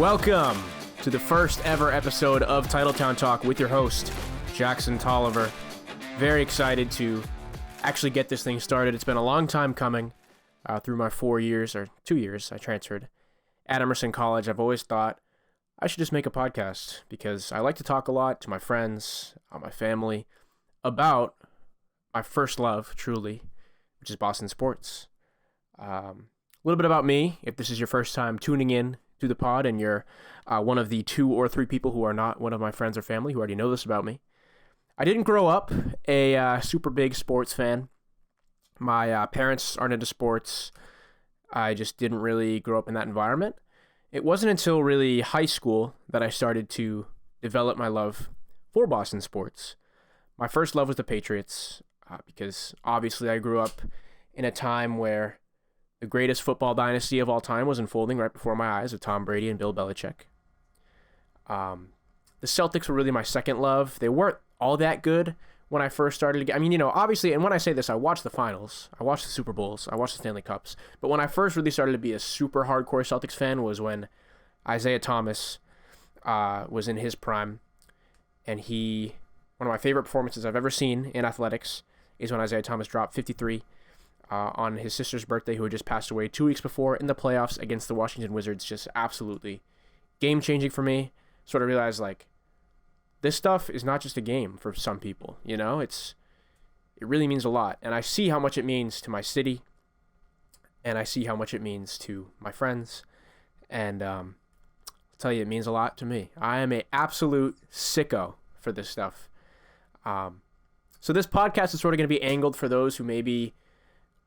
Welcome to the first ever episode of Titletown Talk with your host, Jackson Tolliver. Very excited to actually get this thing started. It's been a long time coming. Through my 2 years, I transferred at Emerson College. I've always thought I should just make a podcast because I like to talk a lot to my friends, my family, about my first love, truly, which is Boston sports. A little bit about me, if this is your first time tuning in to the pod and you're one of the 2 or 3 people who are not one of my friends or family who already know this about me. I didn't grow up a super big sports fan. My parents aren't into sports. I just didn't really grow up in that environment. It wasn't until really high school that I started to develop my love for Boston sports. My first love was the Patriots because obviously I grew up in a time where the greatest football dynasty of all time was unfolding right before my eyes with Tom Brady and Bill Belichick. The Celtics were really my second love. They weren't all that good when I first started. I mean, obviously, and when I say this, I watched the finals. I watched the Super Bowls. I watched the Stanley Cups. But when I first really started to be a super hardcore Celtics fan was when Isaiah Thomas was in his prime. And one of my favorite performances I've ever seen in athletics is when Isaiah Thomas dropped 53 on his sister's birthday, who had just passed away 2 weeks before in the playoffs against the Washington Wizards. Just absolutely game-changing for me. Sort of realized, this stuff is not just a game for some people, it really means a lot. And I see how much it means to my city, and I see how much it means to my friends, and I'll tell you, it means a lot to me. I am an absolute sicko for this stuff. So this podcast is sort of going to be angled for those who maybe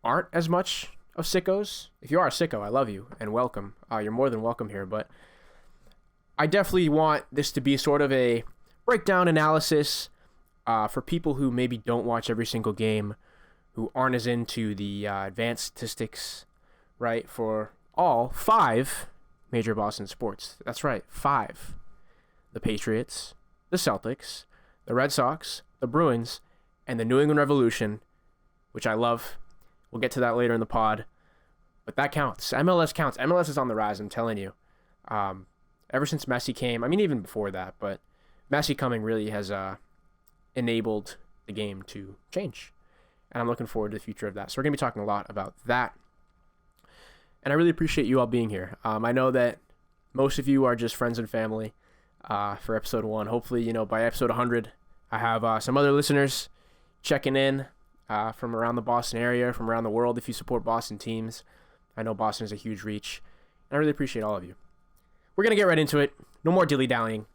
aren't as much of sickos. If you are a sicko, I love you and welcome. You're more than welcome here, but I definitely want this to be sort of a breakdown analysis for people who maybe don't watch every single game, who aren't as into the advanced statistics, right, for all 5 major Boston sports. That's right, 5. The Patriots, the Celtics, the Red Sox, the Bruins, and the New England Revolution, which I love. We'll get to that later in the pod, but that counts. MLS counts. MLS is on the rise, I'm telling you. Ever since Messi came, I mean, even before that, but Messi coming really has enabled the game to change. And I'm looking forward to the future of that. So we're going to be talking a lot about that. And I really appreciate you all being here. I know that most of you are just friends and family for episode 1. Hopefully, by episode 100, I have some other listeners checking in from around the Boston area, from around the world if you support Boston teams. I know Boston is a huge reach. And I really appreciate all of you. We're going to get right into it. No more dilly-dallying.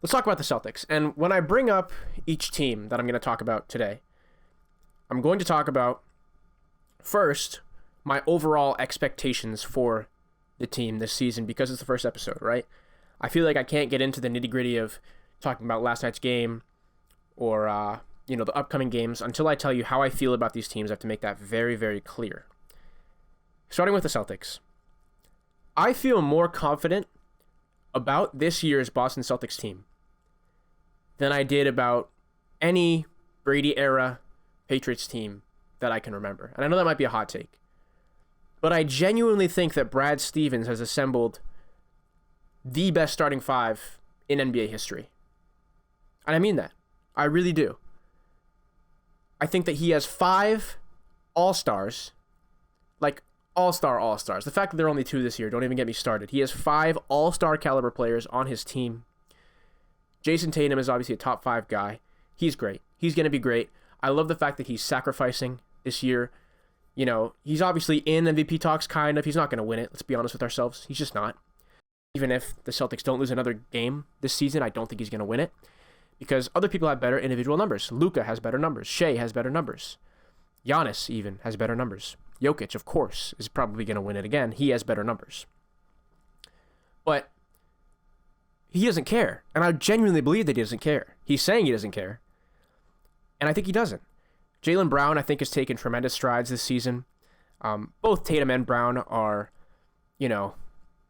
Let's talk about the Celtics. And when I bring up each team that I'm going to talk about today, I'm going to talk about, first, my overall expectations for the team this season because it's the first episode, right? I feel like I can't get into the nitty-gritty of talking about last night's game or, the upcoming games until I tell you how I feel about these teams. I have to make that very, very clear. Starting with the Celtics. I feel more confident about this year's Boston Celtics team than I did about any Brady-era Patriots team that I can remember. And I know that might be a hot take, but I genuinely think that Brad Stevens has assembled the best starting 5 in NBA history. And I mean that. I really do. I think that he has 5 all-stars, all-stars. The fact that there are only 2 this year, don't even get me started. He has 5 all-star caliber players on his team. Jason Tatum is obviously a top 5 guy. He's great. He's going to be great. I love the fact that he's sacrificing this year. He's obviously in MVP talks, kind of. He's not going to win it. Let's be honest with ourselves. He's just not. Even if the Celtics don't lose another game this season, I don't think he's going to win it because other people have better individual numbers. Luka has better numbers. Shea has better numbers. Giannis even has better numbers. Jokic, of course, is probably going to win it again. He has better numbers. But he doesn't care. And I genuinely believe that he doesn't care. He's saying he doesn't care. And I think he doesn't. Jaylen Brown, I think, has taken tremendous strides this season. Both Tatum and Brown are,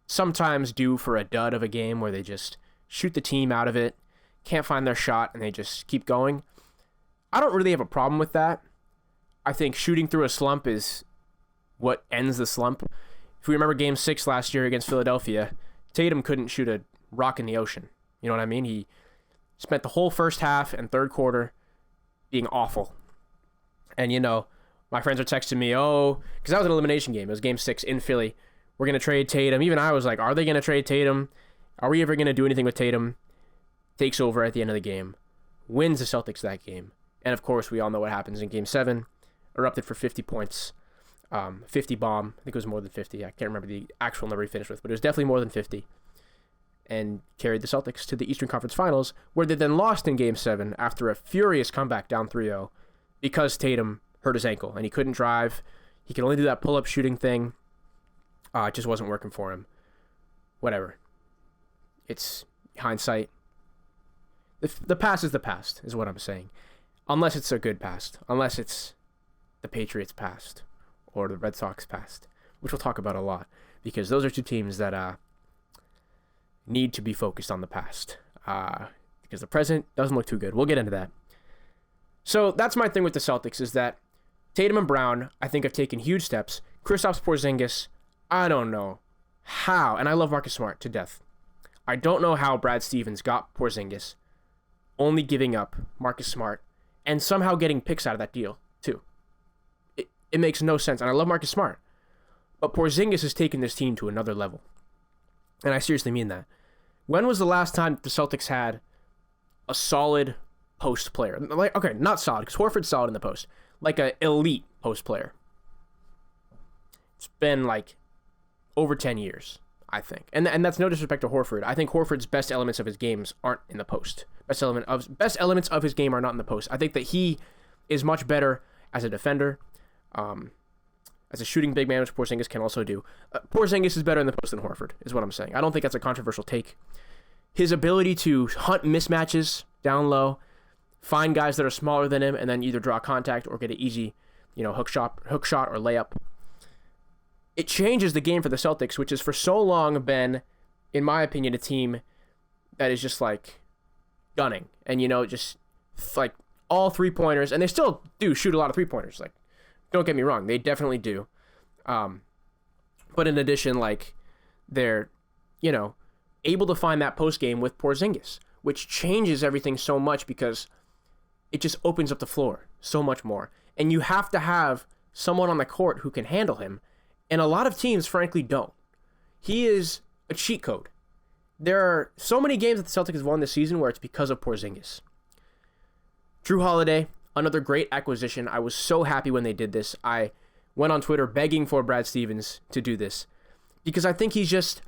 sometimes due for a dud of a game where they just shoot the team out of it, can't find their shot, and they just keep going. I don't really have a problem with that. I think shooting through a slump is what ends the slump. If we remember Game 6 last year against Philadelphia, Tatum couldn't shoot a rock in the ocean. You know what I mean? He spent the whole first half and third quarter being awful. And, my friends are texting me, because that was an elimination game. It was game 6 in Philly. We're going to trade Tatum. Even I was like, are they going to trade Tatum? Are we ever going to do anything with Tatum? Takes over at the end of the game. Wins the Celtics that game. And, of course, we all know what happens in game 7. Erupted for 50 points. 50 bomb. I think it was more than 50. I can't remember the actual number he finished with, but it was definitely more than 50. And carried the Celtics to the Eastern Conference Finals, where they then lost in game 7 after a furious comeback down 3-0 because Tatum hurt his ankle and he couldn't drive. He could only do that pull-up shooting thing. It just wasn't working for him. Whatever. It's hindsight. The past is the past, is what I'm saying. Unless it's a good past. Unless it's the Patriots past or the Red Sox past, which we'll talk about a lot, because those are two teams that need to be focused on the past, because the present doesn't look too good. We'll get into that. So that's my thing with the Celtics, is that Tatum and Brown, I think, have taken huge steps. Kristaps Porzingis, I don't know how, and I love Marcus Smart to death. I don't know how Brad Stevens got Porzingis, only giving up Marcus Smart, and somehow getting picks out of that deal, too. It makes no sense, and I love Marcus Smart. But Porzingis has taken this team to another level. And I seriously mean that. When was the last time the Celtics had a solid post player? Okay, not solid, because Horford's solid in the post. Like an elite post player. It's been over 10 years, I think. And that's no disrespect to Horford. I think Horford's best elements of his games aren't in the post. Best elements of his game are not in the post. I think that he is much better as a defender. As a shooting big man, which Porzingis can also do. Porzingis is better in the post than Horford, is what I'm saying. I don't think that's a controversial take. His ability to hunt mismatches down low, find guys that are smaller than him, and then either draw contact or get an easy, hook shot or layup. It changes the game for the Celtics, which has for so long been, in my opinion, a team that is just gunning. And, just all 3-pointers. And they still do shoot a lot of 3-pointers. Don't get me wrong, they definitely do. But in addition, they're, able to find that post game with Porzingis, which changes everything so much because it just opens up the floor so much more. And you have to have someone on the court who can handle him. And a lot of teams, frankly, don't. He is a cheat code. There are so many games that the Celtics have won this season where it's because of Porzingis. Drew Holiday, another great acquisition. I was so happy when they did this. I went on Twitter begging for Brad Stevens to do this because I think he's just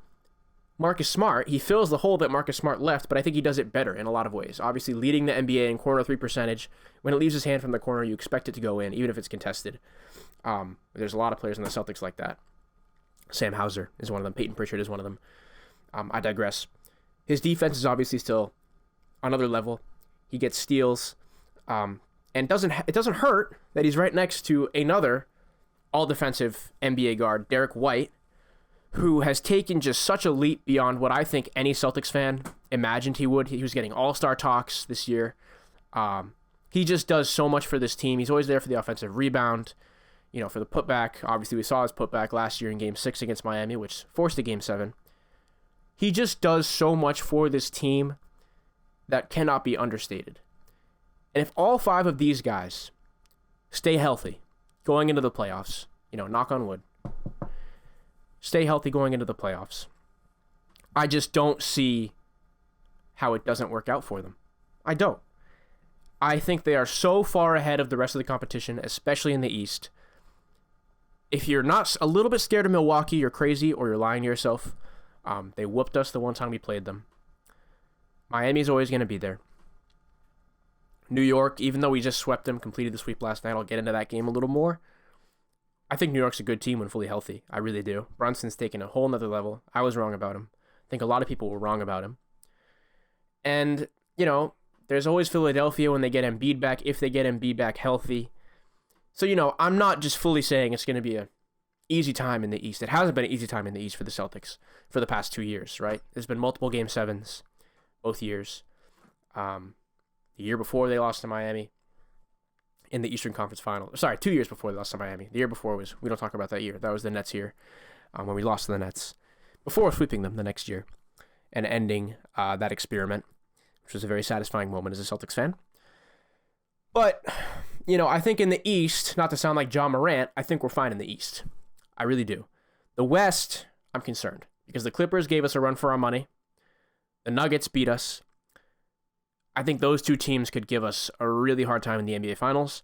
Marcus Smart. He fills the hole that Marcus Smart left, but I think he does it better in a lot of ways. Obviously, leading the NBA in corner 3 percentage. When it leaves his hand from the corner, you expect it to go in, even if it's contested. There's a lot of players in the Celtics like that. Sam Hauser is one of them. Peyton Pritchard is one of them. I digress. His defense is obviously still on another level. He gets steals. And it doesn't hurt that he's right next to another all-defensive NBA guard, Derek White, who has taken just such a leap beyond what I think any Celtics fan imagined he would. He was getting all-star talks this year. He just does so much for this team. He's always there for the offensive rebound, for the putback. Obviously, we saw his putback last year in Game 6 against Miami, which forced a Game 7. He just does so much for this team that cannot be understated. And if all 5 of these guys stay healthy going into the playoffs, knock on wood, stay healthy going into the playoffs, I just don't see how it doesn't work out for them. I don't. I think they are so far ahead of the rest of the competition, especially in the East. If you're not a little bit scared of Milwaukee, you're crazy or you're lying to yourself. They whooped us the one time we played them. Miami's always going to be there. New York, even though we just swept them, completed the sweep last night, I'll get into that game a little more. I think New York's a good team when fully healthy. I really do. Brunson's taken a whole nother level. I was wrong about him. I think a lot of people were wrong about him. And, there's always Philadelphia when they get Embiid back, if they get Embiid back healthy. So, I'm not just fully saying it's going to be an easy time in the East. It hasn't been an easy time in the East for the Celtics for the past 2 years, right? There's been multiple Game 7s both years. The year before they lost to Miami in the Eastern Conference Final. Sorry, 2 years before they lost to Miami. The year before we don't talk about that year. That was the Nets year when we lost to the Nets. Before sweeping them the next year. and ending that experiment, which was a very satisfying moment as a Celtics fan. But, I think in the East, not to sound like John Morant, I think we're fine in the East. I really do. The West, I'm concerned because the Clippers gave us a run for our money. The Nuggets beat us. I think those two teams could give us a really hard time in the NBA Finals.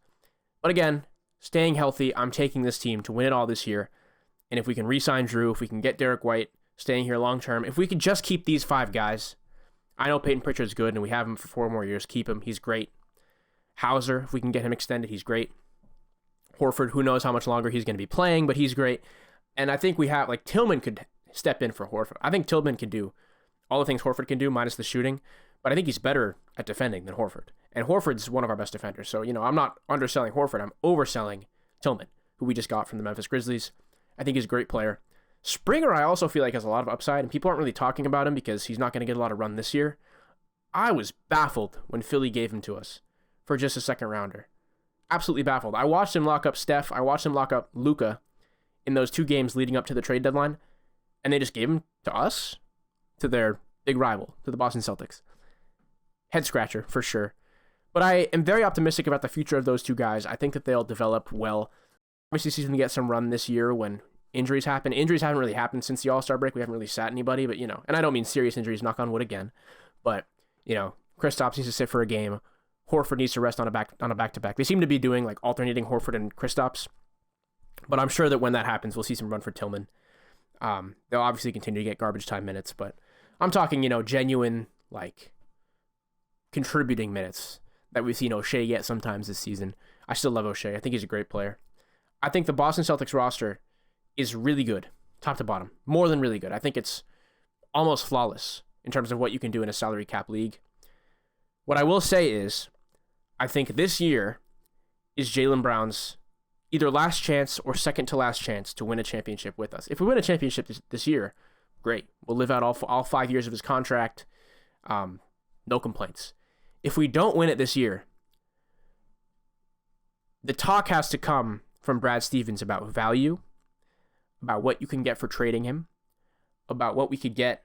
But again, staying healthy, I'm taking this team to win it all this year. And if we can re-sign Drew, if we can get Derek White staying here long term, if we could just keep these 5 guys, I know Peyton Pritchard's good and we have him for 4 more years. Keep him. He's great. Hauser, if we can get him extended, he's great. Horford, who knows how much longer he's going to be playing, but he's great. And I think we have, Tillman could step in for Horford. I think Tillman can do all the things Horford can do, minus the shooting. But I think he's better at defending than Horford. And Horford's one of our best defenders. So, I'm not underselling Horford. I'm overselling Tillman, who we just got from the Memphis Grizzlies. I think he's a great player. Springer, I also feel like has a lot of upside, and people aren't really talking about him because he's not going to get a lot of run this year. I was baffled when Philly gave him to us for just a second rounder. Absolutely baffled. I watched him lock up Steph. I watched him lock up Luka in those 2 games leading up to the trade deadline, and they just gave him to us, to their big rival, to the Boston Celtics. Head scratcher, for sure. But I am very optimistic about the future of those 2 guys. I think that they'll develop well. Obviously, he's going to get some run this year when injuries happen. Injuries haven't really happened since the All-Star break. We haven't really sat anybody, but, and I don't mean serious injuries, knock on wood again. But, Kristaps needs to sit for a game. Horford needs to rest on a back-to-back. They seem to be doing, alternating Horford and Kristaps. But I'm sure that when that happens, we'll see some run for Tillman. They'll obviously continue to get garbage time minutes, but I'm talking, genuine, contributing minutes that we've seen O'Shea get sometimes this season. I still love O'Shea. I think he's a great player. I think the Boston Celtics roster is really good, top to bottom. More than really good. I think it's almost flawless in terms of what you can do in a salary cap league. What I will say is, I think this year is Jaylen Brown's either last chance or second to last chance to win a championship with us. If we win a championship this year, great. We'll live out all 5 years of his contract. No complaints. If we don't win it this year, the talk has to come from Brad Stevens about value, about what you can get for trading him, about what we could get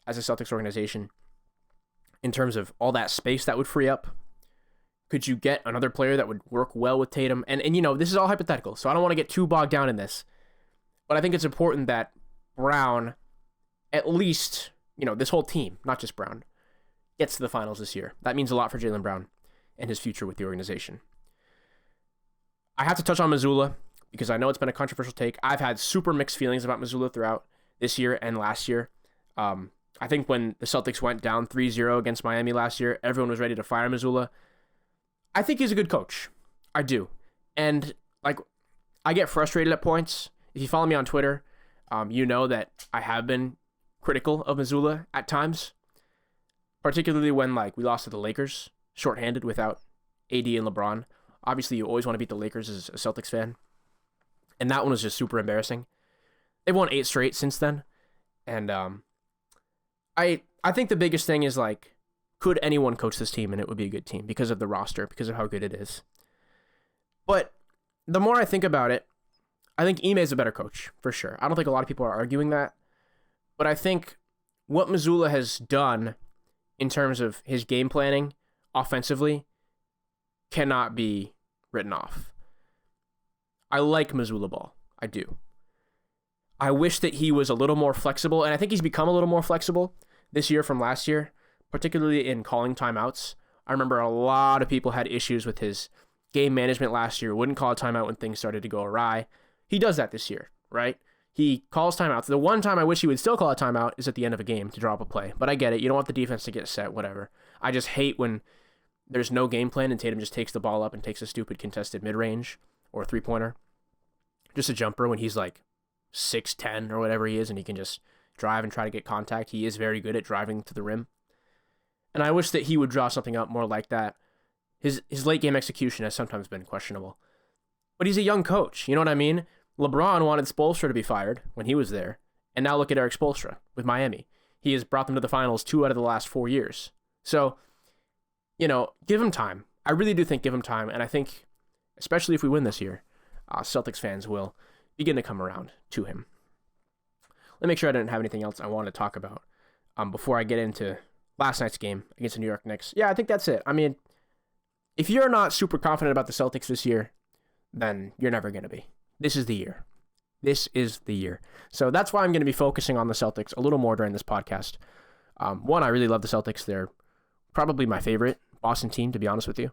as a Celtics organization in terms of all that space that would free up. Could you get another player that would work well with Tatum? And this is all hypothetical, so I don't want to get too bogged down in this. But I think it's important that Brown, at least, this whole team, not just Brown, gets to the finals this year. That means a lot for Jaylen Brown and his future with the organization. I have to touch on Mazzulla because I know it's been a controversial take. I've had super mixed feelings about Mazzulla throughout this year and last year. I think when the Celtics went down 3-0 against Miami last year, everyone was ready to fire Mazzulla. I think he's a good coach. I do. And, I get frustrated at points. If you follow me on Twitter, you know that I have been critical of Mazzulla at times. Particularly when, we lost to the Lakers, shorthanded without AD and LeBron. Obviously, you always want to beat the Lakers as a Celtics fan. And that one was just super embarrassing. They've won 8 straight since then. And I think the biggest thing is, could anyone coach this team and it would be a good team because of the roster, because of how good it is. But the more I think about it, I think Ime is a better coach, for sure. I don't think a lot of people are arguing that. But I think what Mazzulla has done in terms of his game planning offensively cannot be written off. I like Mazzulla ball. I do. I wish that he was a little more flexible, and I think he's become a little more flexible this year from last year, particularly in calling timeouts. I remember a lot of people had issues with his game management last year, wouldn't call a timeout when things started to go awry. He does that this year, right? He calls timeouts. The one time I wish he would still call a timeout is at the end of a game to drop a play. But I get it. You don't want the defense to get set, whatever. I just hate when there's no game plan and Tatum just takes the ball up and takes a stupid contested mid-range or three-pointer. Just a jumper when he's 6'10" or whatever he is, and he can just drive and try to get contact. He is very good at driving to the rim. And I wish that he would draw something up more like that. His late game execution has sometimes been questionable. But he's a young coach, you know what I mean? LeBron wanted Spoelstra to be fired when he was there, and now look at Eric Spoelstra with Miami. He has brought them to the finals 2 out of the last 4 years. So, give him time. I really do think give him time, and I think, especially if we win this year, Celtics fans will begin to come around to him. Let me make sure I didn't have anything else I wanted to talk about. before I get into last night's game against the New York Knicks. Yeah, I think that's it. I mean, if you're not super confident about the Celtics this year, then you're never going to be. This is the year. This is the year. So that's why I'm going to be focusing on the Celtics a little more during this podcast. One, I really love the Celtics. They're probably my favorite Boston team, to be honest with you.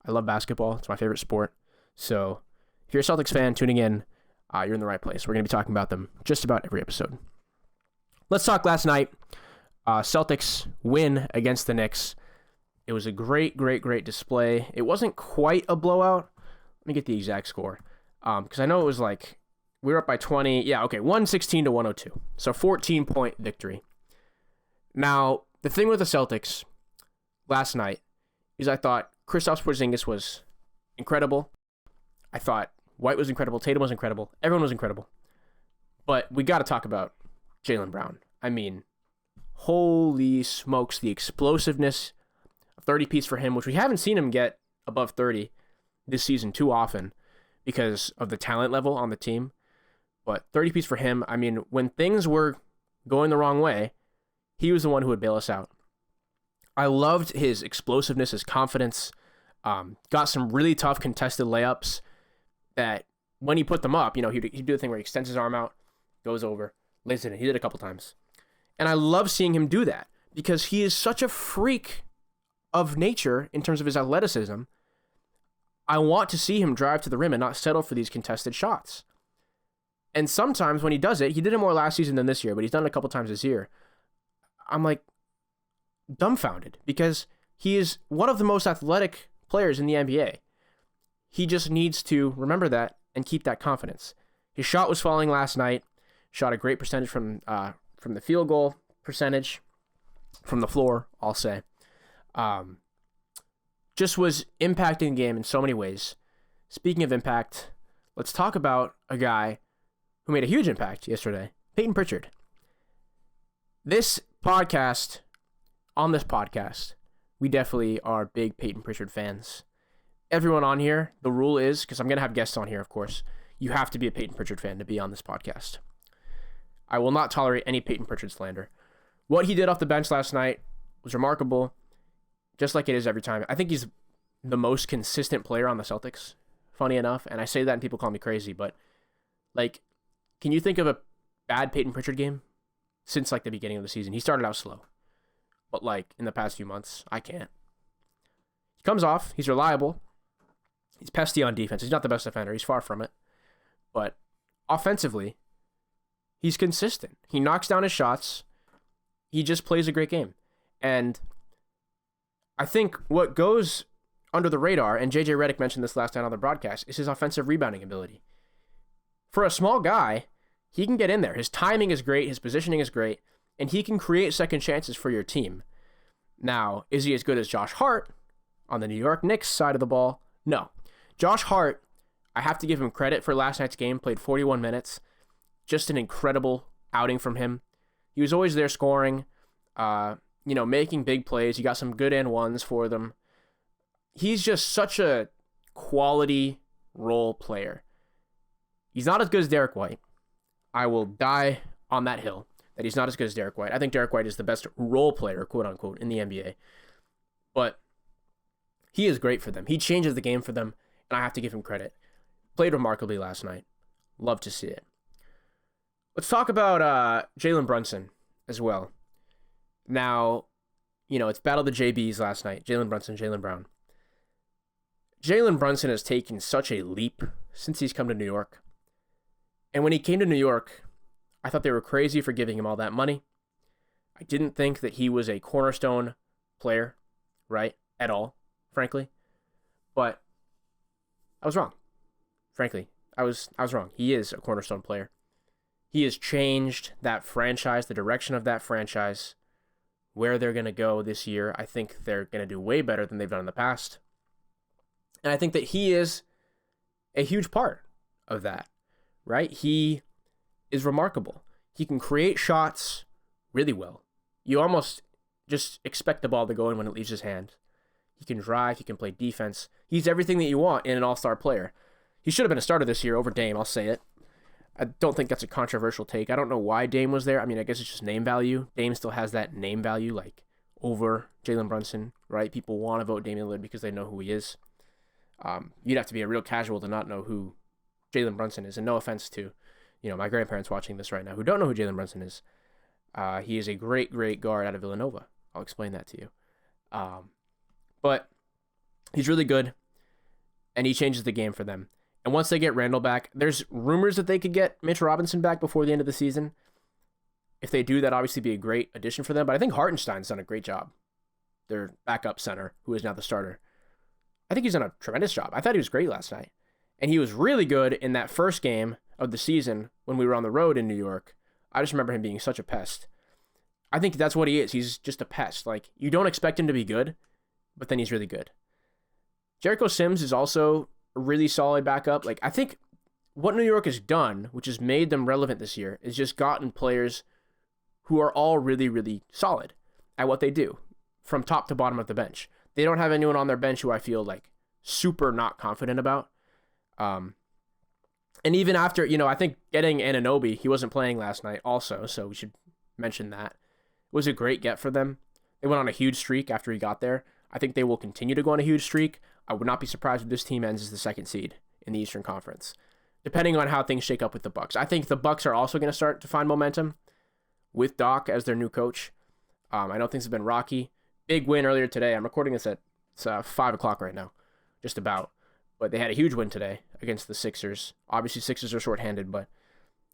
I love basketball. It's my favorite sport. So if you're a Celtics fan tuning in, you're in the right place. We're going to be talking about them just about every episode. Let's talk last night. Celtics win against the Knicks. It was a great display. It wasn't quite a blowout. Let me get the exact score. Because I know it was like, we were up by 20. Yeah, okay, 116 to 102. So 14-point victory. Now, the thing with the Celtics last night is I thought Kristaps Porzingis was incredible. I thought White was incredible. Tatum was incredible. Everyone was incredible. But we got to talk about Jaylen Brown. I mean, holy smokes, the explosiveness. 30-piece for him, which we haven't seen him get above 30 this season too often because of the talent level on the team. But 30-piece for him, I mean, when things were going the wrong way, he was the one who would bail us out. I loved his explosiveness, his confidence. Got some really tough contested layups that when he put them up, he'd do the thing where he extends his arm out, goes over, lays it in. He did it a couple times. And I love seeing him do that because he is such a freak of nature in terms of his athleticism. I want to see him drive to the rim and not settle for these contested shots. And sometimes when he does it, he did it more last season than this year, but he's done it a couple times this year. I'm like dumbfounded because he is one of the most athletic players in the NBA. He just needs to remember that and keep that confidence. His shot was falling last night. Shot a great percentage from the field goal percentage, from the floor, I'll say. Just was impacting the game in so many ways. Speaking of impact, let's talk about a guy who made a huge impact yesterday, Peyton Pritchard. On this podcast, we definitely are big Peyton Pritchard fans. Everyone on here, the rule is, because I'm going to have guests on here, of course, you have to be a Peyton Pritchard fan to be on this podcast. I will not tolerate any Peyton Pritchard slander. What he did off the bench last night was remarkable, just like it is every time. I think he's the most consistent player on the Celtics, funny enough, and I say that and people call me crazy, but, can you think of a bad Peyton Pritchard game since, the beginning of the season? He started out slow, but, in the past few months, I can't. He comes off, he's reliable, he's pesty on defense. He's not the best defender, he's far from it, but offensively, he's consistent. He knocks down his shots, he just plays a great game, and I think what goes under the radar, and JJ Redick mentioned this last night on the broadcast, is his offensive rebounding ability. For a small guy, he can get in there. His timing is great, his positioning is great, and he can create second chances for your team. Now, is he as good as Josh Hart on the New York Knicks side of the ball? No. Josh Hart, I have to give him credit for last night's game, played 41 minutes. Just an incredible outing from him. He was always there scoring, making big plays. He got some good and ones for them. He's just such a quality role player. He's not as good as Derek White. I will die on that hill that he's not as good as Derek White. I think Derek White is the best role player, quote unquote, in the NBA. But he is great for them. He changes the game for them, and I have to give him credit. Played remarkably last night. Love to see it. Let's talk about Jalen Brunson as well. Now, it's Battle of the JBs last night. Jalen Brunson, Jaylen Brown. Jalen Brunson has taken such a leap since he's come to New York. And when he came to New York, I thought they were crazy for giving him all that money. I didn't think that he was a cornerstone player, right? At all, frankly. But I was wrong. Frankly, I was wrong. He is a cornerstone player. He has changed that franchise, the direction of that franchise, where they're going to go this year. I think they're going to do way better than they've done in the past. And I think that he is a huge part of that, right? He is remarkable. He can create shots really well. You almost just expect the ball to go in when it leaves his hand. He can drive. He can play defense. He's everything that you want in an all-star player. He should have been a starter this year over Dame, I'll say it. I don't think that's a controversial take. I don't know why Dame was there. I mean, I guess it's just name value. Dame still has that name value, like, over Jalen Brunson, right? People want to vote Damian Lillard because they know who he is. You'd have to be a real casual to not know who Jalen Brunson is. And no offense to, my grandparents watching this right now who don't know who Jalen Brunson is. He is a great, great guard out of Villanova. I'll explain that to you. But he's really good, and he changes the game for them. And once they get Randall back, there's rumors that they could get Mitch Robinson back before the end of the season. If they do, that'd obviously be a great addition for them. But I think Hartenstein's done a great job. Their backup center, who is now the starter. I think he's done a tremendous job. I thought he was great last night. And he was really good in that first game of the season when we were on the road in New York. I just remember him being such a pest. I think that's what he is. He's just a pest. Like, you don't expect him to be good, but then he's really good. Jericho Sims is also a really solid backup. Like, I think what New York has done, which has made them relevant this year, is just gotten players who are all really, really solid at what they do from top to bottom of the bench. They don't have anyone on their bench who I feel like super not confident about. And even after, I think getting Anunoby, he wasn't playing last night also, so we should mention that. It was a great get for them. They went on a huge streak after he got there. I think they will continue to go on a huge streak. I would not be surprised if this team ends as the second seed in the Eastern Conference, depending on how things shake up with the Bucks. I think the Bucks are also going to start to find momentum with Doc as their new coach. I know things have been rocky. Big win earlier today. I'm recording this at 5 o'clock right now, just about. But they had a huge win today against the Sixers. Obviously, Sixers are shorthanded, but,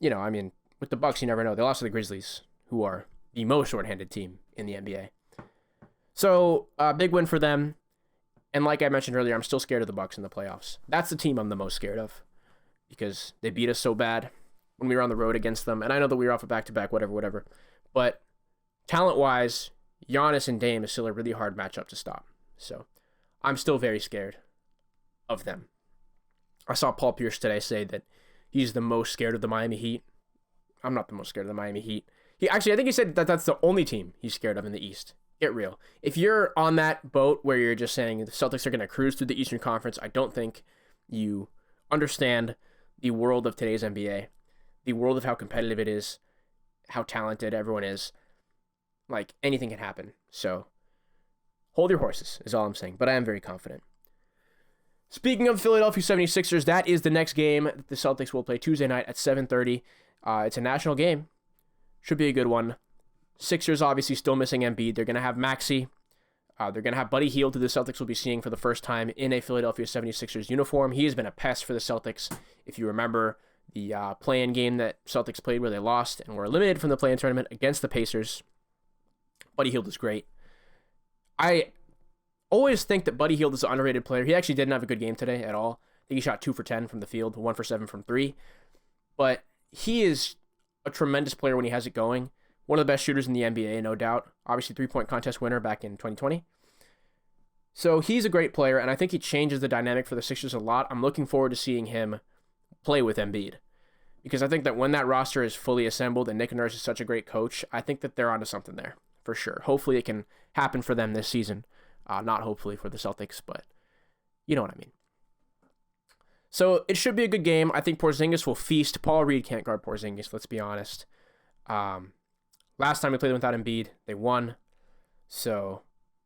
with the Bucks, you never know. They lost to the Grizzlies, who are the most shorthanded team in the NBA. So, big win for them. And like I mentioned earlier, I'm still scared of the Bucks in the playoffs. That's the team I'm the most scared of because they beat us so bad when we were on the road against them. And I know that we were off a back-to-back, whatever. But talent-wise, Giannis and Dame is still a really hard matchup to stop. So, I'm still very scared of them. I saw Paul Pierce today say that he's the most scared of the Miami Heat. I'm not the most scared of the Miami Heat. I think he said that that's the only team he's scared of in the East. Get real. If you're on that boat where you're just saying the Celtics are going to cruise through the Eastern Conference, I don't think you understand the world of today's NBA, the world of how competitive it is, how talented everyone is. Like, anything can happen. So, hold your horses is all I'm saying, but I am very confident. Speaking of Philadelphia 76ers, that is the next game that the Celtics will play Tuesday night at 7:30. It's a national game. Should be a good one. Sixers obviously still missing Embiid. They're going to have Maxey. They're going to have Buddy Hield, who the Celtics will be seeing for the first time in a Philadelphia 76ers uniform. He has been a pest for the Celtics. If you remember the play-in game that Celtics played where they lost and were eliminated from the play-in tournament against the Pacers, Buddy Hield is great. I always think that Buddy Hield is an underrated player. He actually didn't have a good game today at all. I think he shot 2 for 10 from the field, 1 for 7 from 3. But he is a tremendous player when he has it going. One of the best shooters in the NBA, no doubt. Obviously, 3-point contest winner back in 2020. So he's a great player, and I think he changes the dynamic for the Sixers a lot. I'm looking forward to seeing him play with Embiid. Because I think that when that roster is fully assembled and Nick Nurse is such a great coach, I think that they're onto something there, for sure. Hopefully it can happen for them this season. Not hopefully for the Celtics, but you know what I mean. So it should be a good game. I think Porzingis will feast. Paul Reed can't guard Porzingis, let's be honest. Last time we played them without Embiid, they won. So,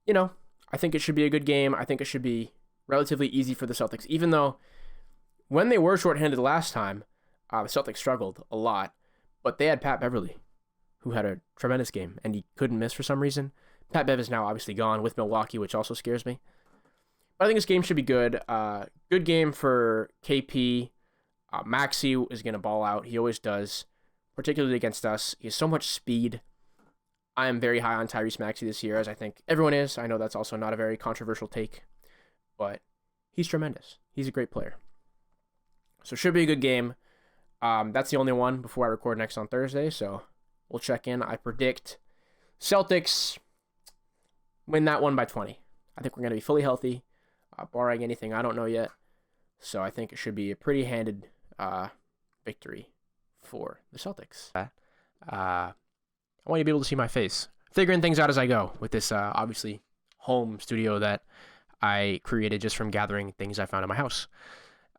I think it should be a good game. I think it should be relatively easy for the Celtics, even though when they were shorthanded last time, the Celtics struggled a lot. But they had Pat Beverly, who had a tremendous game, and he couldn't miss for some reason. Pat Bev is now obviously gone with Milwaukee, which also scares me. But I think this game should be good. Good game for KP. Maxey is going to ball out. He always does, particularly against us. He has so much speed. I am very high on Tyrese Maxey this year, as I think everyone is. I know that's also not a very controversial take, but he's tremendous. He's a great player. So it should be a good game. That's the only one before I record next on Thursday, so we'll check in. I predict Celtics win that one by 20. I think we're going to be fully healthy, barring anything I don't know yet. So I think it should be a pretty handed victory for the Celtics. I want you to be able to see my face. Figuring things out as I go with this, obviously, home studio that I created just from gathering things I found in my house.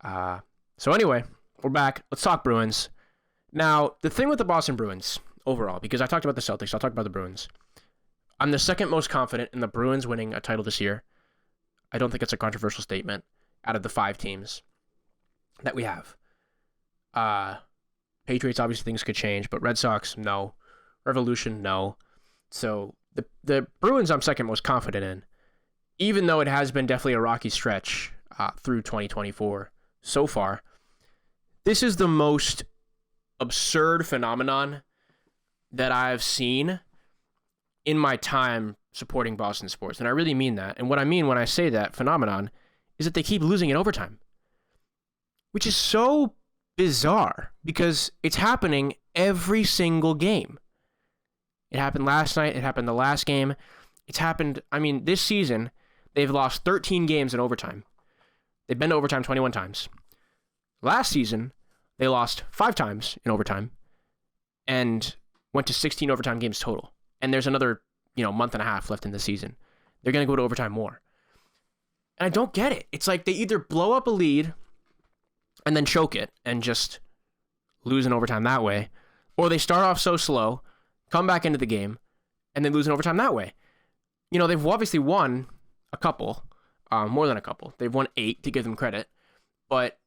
So anyway, we're back. Let's talk Bruins. Now, the thing with the Boston Bruins overall, because I talked about the Celtics, I'll talk about the Bruins. I'm the second most confident in the Bruins winning a title this year. I don't think it's a controversial statement out of the 5 teams that we have. Patriots, obviously things could change, but Red Sox, no. Revolution, no. So the Bruins I'm second most confident in, even though it has been definitely a rocky stretch through 2024 so far. This is the most absurd phenomenon that I've seen in my time supporting Boston sports. And I really mean that. And what I mean when I say that phenomenon is that they keep losing in overtime, which is so bizarre because it's happening every single game. It happened last night. It happened the last game. It's happened, this season, they've lost 13 games in overtime. They've been to overtime 21 times. Last season, they lost 5 times in overtime and went to 16 overtime games total. And there's another, month and a half left in the season. They're going to go to overtime more. And I don't get it. It's like they either blow up a lead and then choke it and just lose in overtime that way, or they start off so slow, come back into the game, and then lose in overtime that way. They've obviously won a couple, more than a couple. They've won 8 to give them credit, but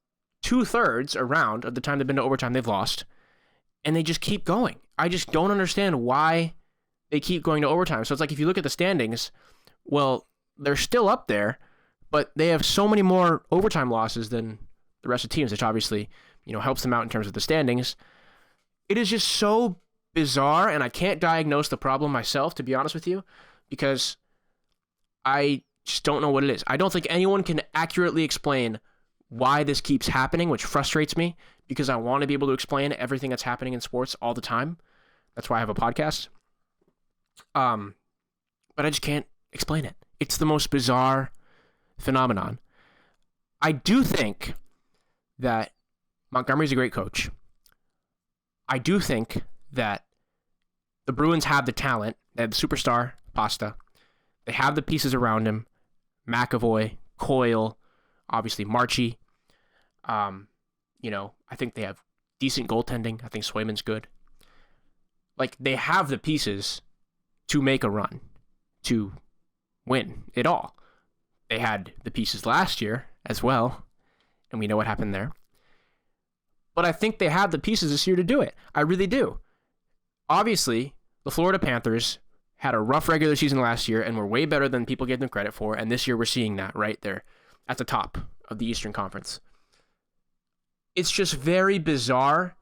2/3 around of the time they've been to overtime, they've lost, and they just keep going. I just don't understand why they keep going to overtime. So it's like if you look at the standings, well, they're still up there, but they have so many more overtime losses than the rest of the teams, which obviously, helps them out in terms of the standings. It is just so bizarre, and I can't diagnose the problem myself, to be honest with you, because I just don't know what it is. I don't think anyone can accurately explain why this keeps happening, which frustrates me because I want to be able to explain everything that's happening in sports all the time. That's why I have a podcast. But I just can't explain it. It's the most bizarre phenomenon. I do think that Montgomery's a great coach. I do think that the Bruins have the talent. They have the superstar, Pasta. They have the pieces around him. McAvoy, Coyle, obviously Marchie. I think they have decent goaltending. I think Swayman's good. Like, they have the pieces to make a run, to win it all. They had the pieces last year as well, and we know what happened there. But I think they have the pieces this year to do it. I really do. Obviously, the Florida Panthers had a rough regular season last year and were way better than people gave them credit for, and this year we're seeing that right there at the top of the Eastern Conference. It's just very bizarre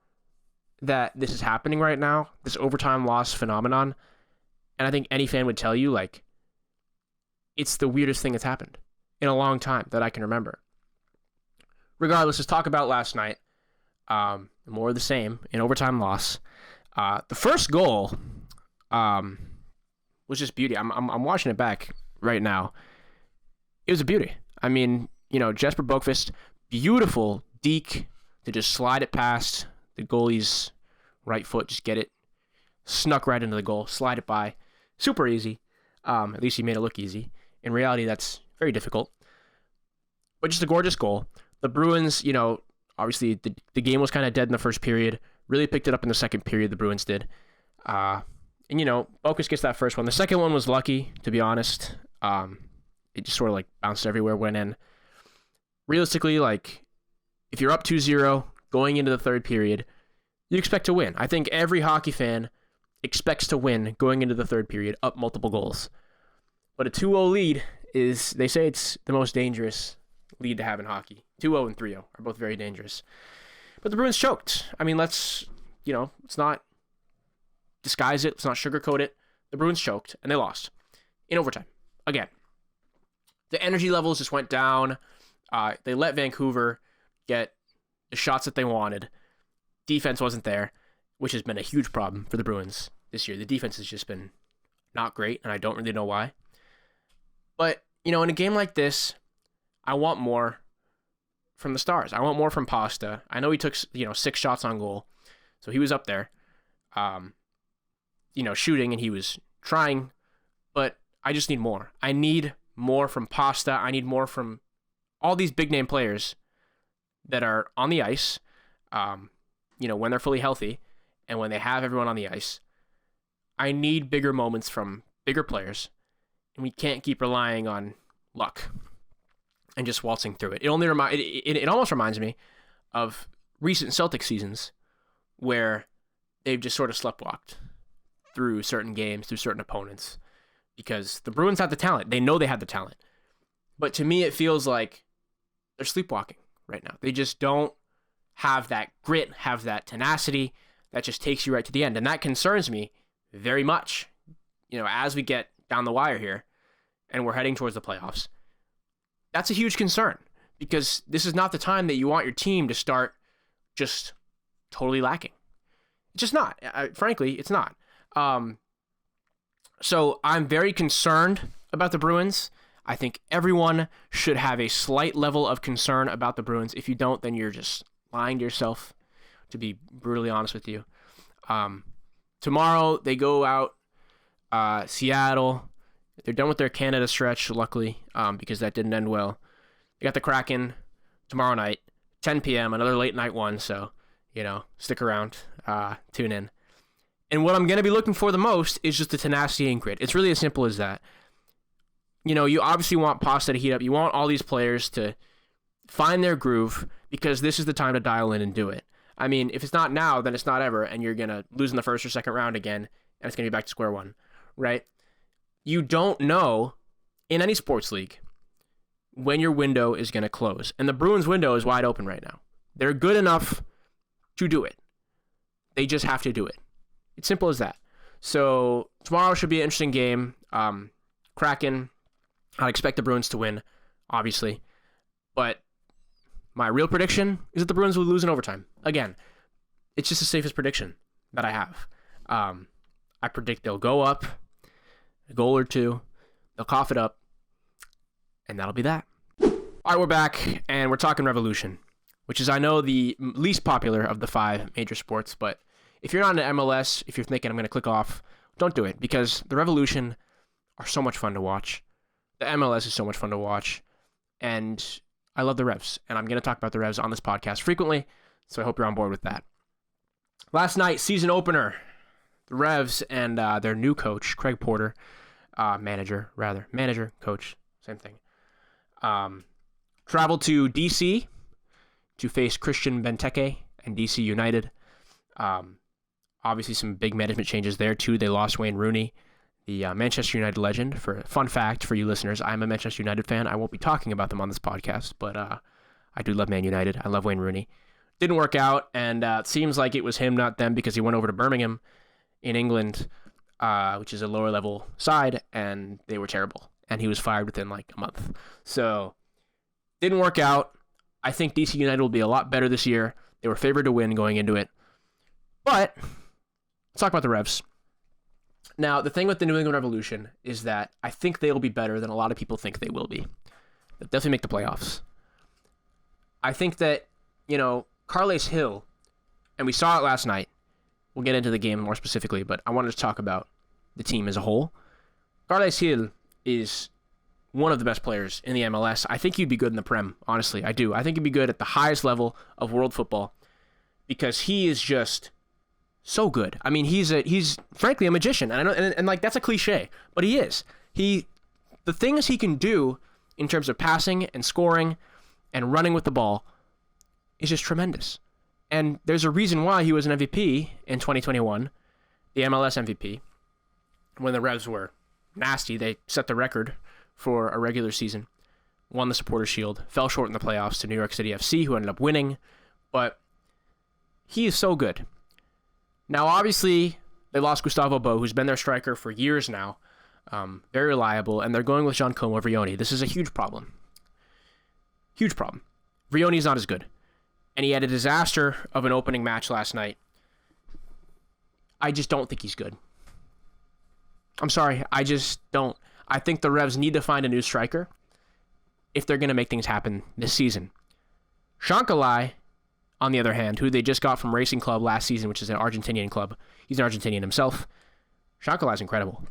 that this is happening right now, this overtime loss phenomenon, and I think any fan would tell you, it's the weirdest thing that's happened in a long time that I can remember. Regardless, let's talk about last night. More of the same, an overtime loss. The first goal was just beauty. I'm watching it back right now. It was a beauty. Jesper Boqvist, beautiful deke to just slide it past the goalie's right foot, just get it, snuck right into the goal, slide it by. Super easy. At least he made it look easy. In reality, that's very difficult. But just a gorgeous goal. The Bruins, obviously the game was kind of dead in the first period. Really picked it up in the second period, the Bruins did. Boqvist gets that first one. The second one was lucky, to be honest. It just sort of bounced everywhere, went in. Realistically, if you're up 2-0 going into the third period, you expect to win. I think every hockey fan expects to win going into the third period, up multiple goals. But a 2-0 lead is, they say it's the most dangerous lead to have in hockey. 2-0 and 3-0 are both very dangerous. But the Bruins choked. Let's not disguise it. Let's not sugarcoat it. The Bruins choked, and they lost in overtime. Again, the energy levels just went down. They let Vancouver get the shots that they wanted. Defense wasn't there, which has been a huge problem for the Bruins this year. The defense has just been not great, and I don't really know why. But, in a game like this, I want more from the Stars. I want more from Pasta. I know he took, 6 shots on goal, so he was up there, shooting, and he was trying, but I just need more. I need more from Pasta. I need more from all these big-name players that are on the ice. when they're fully healthy and when they have everyone on the ice, I need bigger moments from bigger players, and we can't keep relying on luck and just waltzing through it. It almost reminds me of recent Celtics seasons where they've just sort of sleptwalked through certain games, through certain opponents, because the Bruins have the talent. They know they have the talent. But to me, it feels like they're sleepwalking right now. They just don't have that grit, have that tenacity that just takes you right to the end. And that concerns me very much, as we get down the wire here and we're heading towards the playoffs. That's a huge concern, because this is not the time that you want your team to start just totally lacking. It's just not. Frankly, it's not. So I'm very concerned about the Bruins. I think everyone should have a slight level of concern about the Bruins. If you don't, then you're just lying to yourself, to be brutally honest with you. Tomorrow, they go out, Seattle. They're done with their Canada stretch, luckily, because that didn't end well. They got the Kraken tomorrow night, 10 p.m., another late night one, so, stick around, tune in. And what I'm going to be looking for the most is just the tenacity and grit. It's really as simple as that. You obviously want Pasta to heat up. You want all these players to find their groove, because this is the time to dial in and do it. I mean, if it's not now, then it's not ever, and you're going to lose in the first or second round again, and it's going to be back to square one, right? You don't know, in any sports league, when your window is going to close. And the Bruins' window is wide open right now. They're good enough to do it. They just have to do it. It's simple as that. So tomorrow should be an interesting game. Kraken, I'd expect the Bruins to win, obviously. But my real prediction is that the Bruins will lose in overtime. Again, it's just the safest prediction that I have. I predict they'll go up a goal or two, they'll cough it up, and that'll be that. All right, we're back, and we're talking Revolution, which is, I know, the least popular of the 5 major sports, but if you're not an MLS, if you're thinking I'm going to click off, don't do it, because the Revolution are so much fun to watch. The MLS is so much fun to watch, and I love the Revs, and I'm going to talk about the Revs on this podcast frequently, so I hope you're on board with that. Last night, season opener, the Revs and their new coach, Craig Porter, manager, coach, same thing, traveled to D.C. to face Christian Benteke and D.C. United. Obviously, some big management changes there, too. They lost Wayne Rooney, the Manchester United legend. For fun fact for you listeners, I'm a Manchester United fan. I won't be talking about them on this podcast, but I do love Man United. I love Wayne Rooney. Didn't work out, and it seems like it was him, not them, because he went over to Birmingham in England, which is a lower-level side, and they were terrible. And he was fired within, like, a month. So, didn't work out. I think DC United will be a lot better this year. They were favored to win going into it. But let's talk about the Revs. Now, the thing with the New England Revolution is that I think they'll be better than a lot of people think they will be. They'll definitely make the playoffs. I think that, Carles Hill, and we saw it last night. We'll get into the game more specifically, but I wanted to talk about the team as a whole. Carles Hill is one of the best players in the MLS. I think he'd be good in the Prem, honestly. I do. I think he'd be good at the highest level of world football, because he is just so good. I mean, he's frankly a magician. And I know, and like, that's a cliche, but he is. The things he can do in terms of passing and scoring and running with the ball is just tremendous. And there's a reason why he was an MVP in 2021, the MLS MVP. When the Revs were nasty, they set the record for a regular season, won the Supporters' Shield, fell short in the playoffs to New York City FC, who ended up winning. But he is so good. Now, obviously, they lost Gustavo Bo, who's been their striker for years now. Very reliable, and they're going with Giancomo Vrioni. This is a huge problem. Huge problem. Vrioni's not as good. And he had a disaster of an opening match last night. I just don't think he's good. I'm sorry, I just don't. I think the Revs need to find a new striker if they're going to make things happen this season. Shankali, on the other hand, who they just got from Racing Club last season, which is an Argentinian club. He's an Argentinian himself. Shankali's incredible.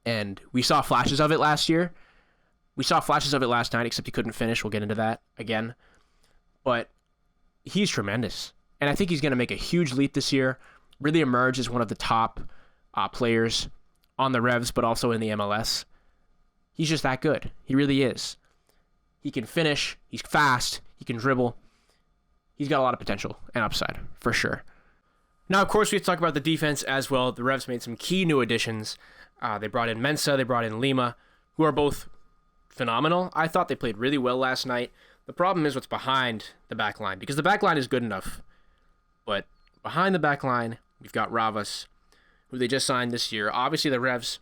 And we saw flashes of it last year. We saw flashes of it last night, except he couldn't finish. We'll get into that again. But he's tremendous. And I think he's going to make a huge leap this year, really emerge as one of the top players on the Revs, but also in the MLS. He's just that good. He really is. He can finish. He's fast. He can dribble. He's got a lot of potential and upside, for sure. Now, of course, we have to talk about the defense as well. The Revs made some key new additions. They brought in Mensah. They brought in Lima, who are both phenomenal. I thought they played really well last night. The problem is what's behind the back line, because the back line is good enough. But behind the back line, we've got Ravas, who they just signed this year. Obviously, the Revs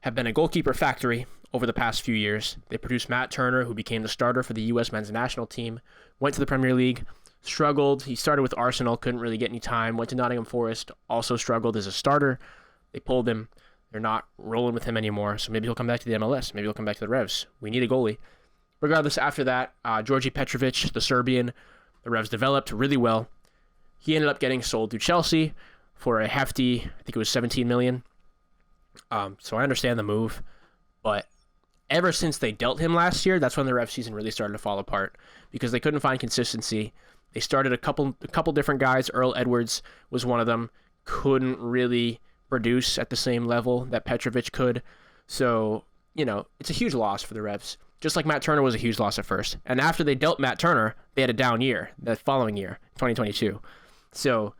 have been a goalkeeper factory over the past few years. They produced Matt Turner, who became the starter for the U.S. men's national team, went to the Premier League, struggled. He started with Arsenal, couldn't really get any time, went to Nottingham Forest, also struggled as a starter. They pulled him. They're not rolling with him anymore, so maybe he'll come back to the MLS. Maybe he'll come back to the Revs. We need a goalie. Regardless, after that, Georgi Petrovic, the Serbian, the Revs developed really well. He ended up getting sold to Chelsea for a hefty, I think it was $17 million. So I understand the move, but ever since they dealt him last year, that's when the Rev season really started to fall apart because they couldn't find consistency. They started a couple different guys. Earl Edwards was one of them. Couldn't really produce at the same level that Petrovic could. So, it's a huge loss for the Revs. Just like Matt Turner was a huge loss at first. And after they dealt Matt Turner, they had a down year the following year, 2022. So,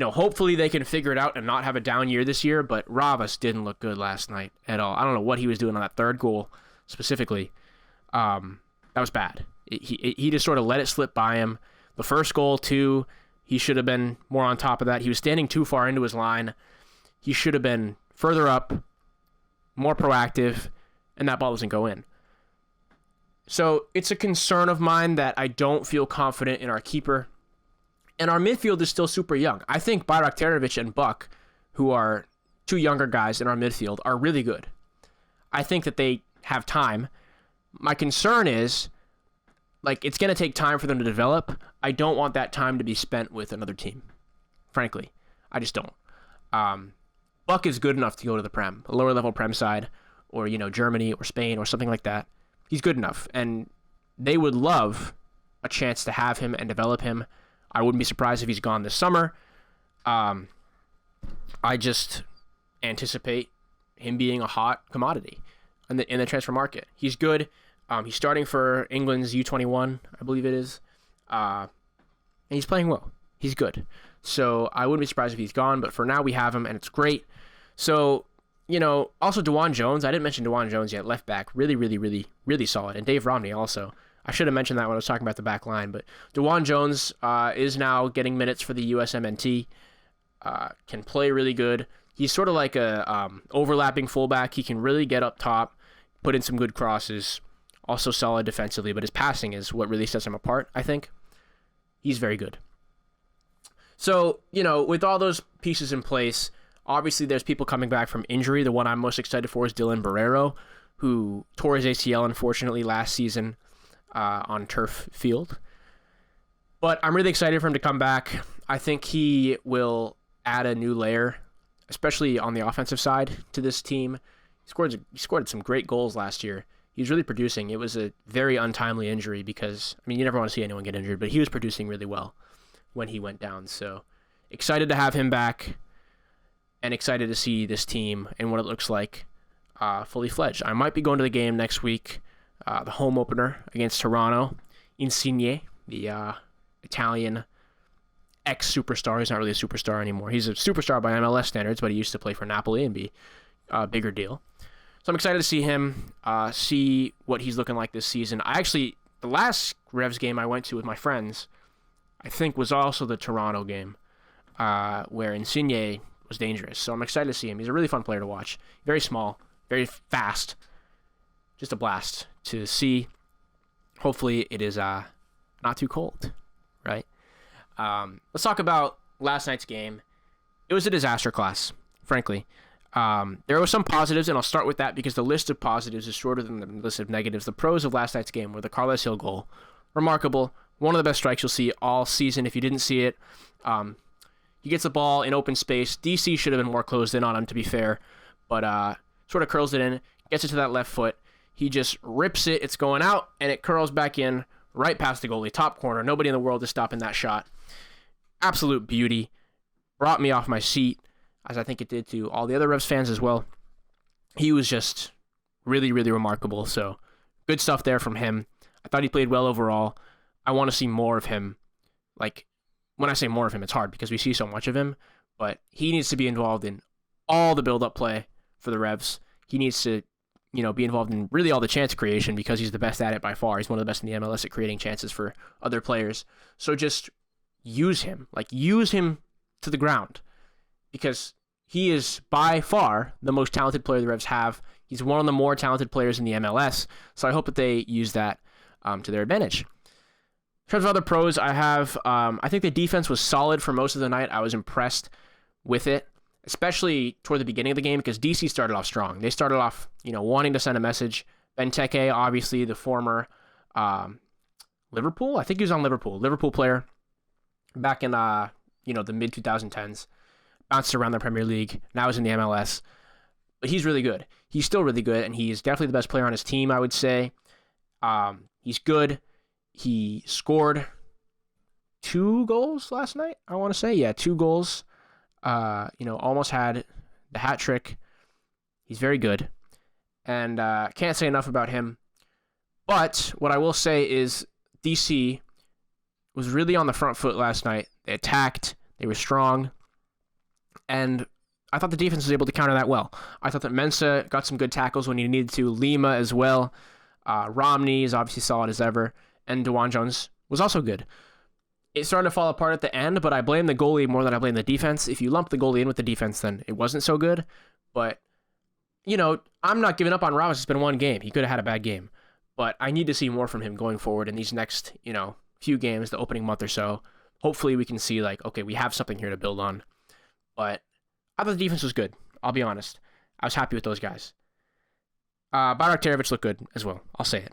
hopefully they can figure it out and not have a down year this year, but Ravas didn't look good last night at all. I don't know what he was doing on that third goal specifically. That was bad. He just sort of let it slip by him. The first goal, too, he should have been more on top of that. He was standing too far into his line. He should have been further up, more proactive, and that ball doesn't go in. So it's a concern of mine that I don't feel confident in our keeper. And our midfield is still super young. I think Bayraktarovic and Buck, who are two younger guys in our midfield, are really good. I think that they have time. My concern is, it's going to take time for them to develop. I don't want that time to be spent with another team. Frankly, I just don't. Buck is good enough to go to the Prem, a lower level Prem side, or, Germany or Spain or something like that. He's good enough, and they would love a chance to have him and develop him. I wouldn't be surprised if he's gone this summer. I just anticipate him being a hot commodity in the transfer market. He's good. He's starting for England's U21, I believe it is. And he's playing well. He's good. So I wouldn't be surprised if he's gone, but for now we have him, and it's great. So, also DeJuan Jones. I didn't mention DeJuan Jones yet. Left back. Really, really, really, really solid. And Dave Romney also. I should have mentioned that when I was talking about the back line, but DeJuan Jones is now getting minutes for the USMNT, can play really good. He's sort of like a overlapping fullback. He can really get up top, put in some good crosses, also solid defensively, but his passing is what really sets him apart, I think. He's very good. So, with all those pieces in place, obviously there's people coming back from injury. The one I'm most excited for is Dylan Barrero, who tore his ACL, unfortunately, last season. On turf field. But I'm really excited for him to come back. I think he will add a new layer, especially on the offensive side to this team. He scored some great goals last year. He was really producing. It was a very untimely injury because, you never want to see anyone get injured, but he was producing really well when he went down. So excited to have him back and excited to see this team and what it looks like fully fledged. I might be going to the game next week. The home opener against Toronto. Insigne, the Italian ex-superstar. He's not really a superstar anymore. He's a superstar by MLS standards, but he used to play for Napoli and be a bigger deal. So I'm excited to see him, see what he's looking like this season. The last Revs game I went to with my friends, I think was also the Toronto game, where Insigne was dangerous. So I'm excited to see him. He's a really fun player to watch. Very small, very fast. Just a blast to see. Hopefully it is not too cold, right? Let's talk about last night's game. It was a disaster class, frankly. There were some positives, and I'll start with that because the list of positives is shorter than the list of negatives. The pros of last night's game were the Carles Hill goal. Remarkable. One of the best strikes you'll see all season. If you didn't see it, he gets the ball in open space. DC should have been more closed in on him, to be fair, but sort of curls it in, gets it to that left foot. He just rips it. It's going out, and it curls back in right past the goalie, top corner. Nobody in the world is stopping that shot. absolute beauty. Brought me off my seat, as I think it did to all the other Revs fans as well. He was just really, really remarkable. So good stuff there from him. I thought he played well overall. I want to see more of him. Like, when I say more of him, it's hard because we see so much of him, but he needs to be involved in all the build-up play for the Revs. He needs to, be involved in really all the chance creation because he's the best at it by far. He's one of the best in the MLS at creating chances for other players. So just use him. Use him to the ground because he is by far the most talented player the Revs have. He's one of the more talented players in the MLS. So I hope that they use that to their advantage. In terms of other pros, I think the defense was solid for most of the night. I was impressed with it, especially toward the beginning of the game because DC started off strong. They started off, wanting to send a message. Benteke, obviously the former Liverpool, I think he was on Liverpool player back in the mid 2010s, bounced around the Premier League. Now he's in the MLS, but he's really good. He's still really good, and he's definitely the best player on his team, I would say. He's good. He scored 2 goals last night, I want to say. Yeah, 2 goals. Almost had the hat trick. He's very good. And can't say enough about him. But what I will say is DC was really on the front foot last night. They attacked. They were strong. And I thought the defense was able to counter that well. I thought that Mensah got some good tackles when he needed to. Lima as well. Romney is obviously solid as ever. And DeJuan Jones was also good. It started to fall apart at the end, but I blame the goalie more than I blame the defense. If you lump the goalie in with the defense, then it wasn't so good. But, I'm not giving up on Roberts. It's been 1 game. He could have had a bad game. But I need to see more from him going forward in these next, few games, the opening month or so. Hopefully we can see, okay, we have something here to build on. But I thought the defense was good. I'll be honest. I was happy with those guys. Baraktarevic looked good as well. I'll say it.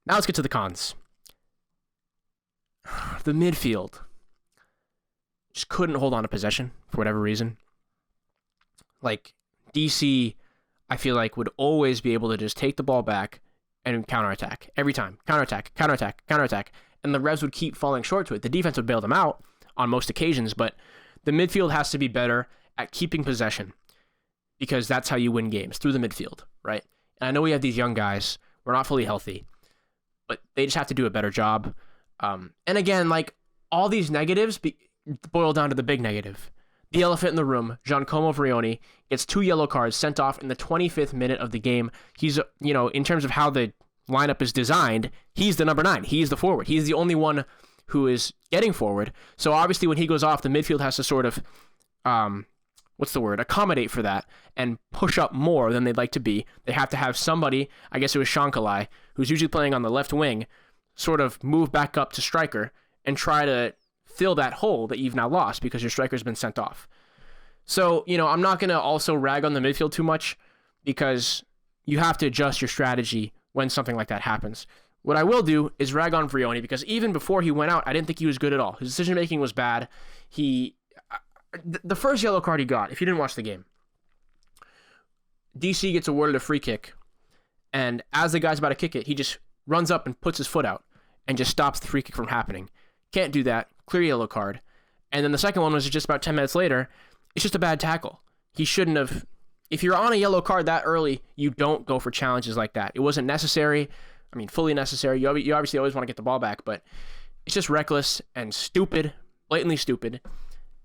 Now let's get to the cons. The midfield just couldn't hold on to possession for whatever reason. DC, I feel like, would always be able to just take the ball back and counterattack. Every time. Counterattack. And the Revs would keep falling short to it. The defense would bail them out on most occasions, but the midfield has to be better at keeping possession because that's how you win games, through the midfield, right? And I know we have these young guys. We're not fully healthy, but they just have to do a better job. And again, all these negatives boil down to the big negative. The elephant in the room, Giancomo Vrioni, gets 2 yellow cards sent off in the 25th minute of the game. He's, in terms of how the lineup is designed, he's the number 9. He's the forward. He's the only one who is getting forward. So obviously when he goes off, the midfield has to sort of, accommodate for that and push up more than they'd like to be. They have to have somebody, I guess it was Shankali, who's usually playing on the left wing, sort of move back up to striker and try to fill that hole that you've now lost because your striker's been sent off. So, I'm not going to also rag on the midfield too much because you have to adjust your strategy when something like that happens. What I will do is rag on Vrioni because even before he went out, I didn't think he was good at all. His decision-making was bad. The first yellow card he got, if you didn't watch the game, DC gets awarded a free kick, and as the guy's about to kick it, he just runs up and puts his foot out and just stops the free kick from happening. Can't do that. Clear yellow card. And then the second one was just about 10 minutes later. It's just a bad tackle. He shouldn't have. If you're on a yellow card that early, you don't go for challenges like that. It wasn't necessary. I mean, fully necessary. You obviously always want to get the ball back, but it's just reckless and stupid, blatantly stupid.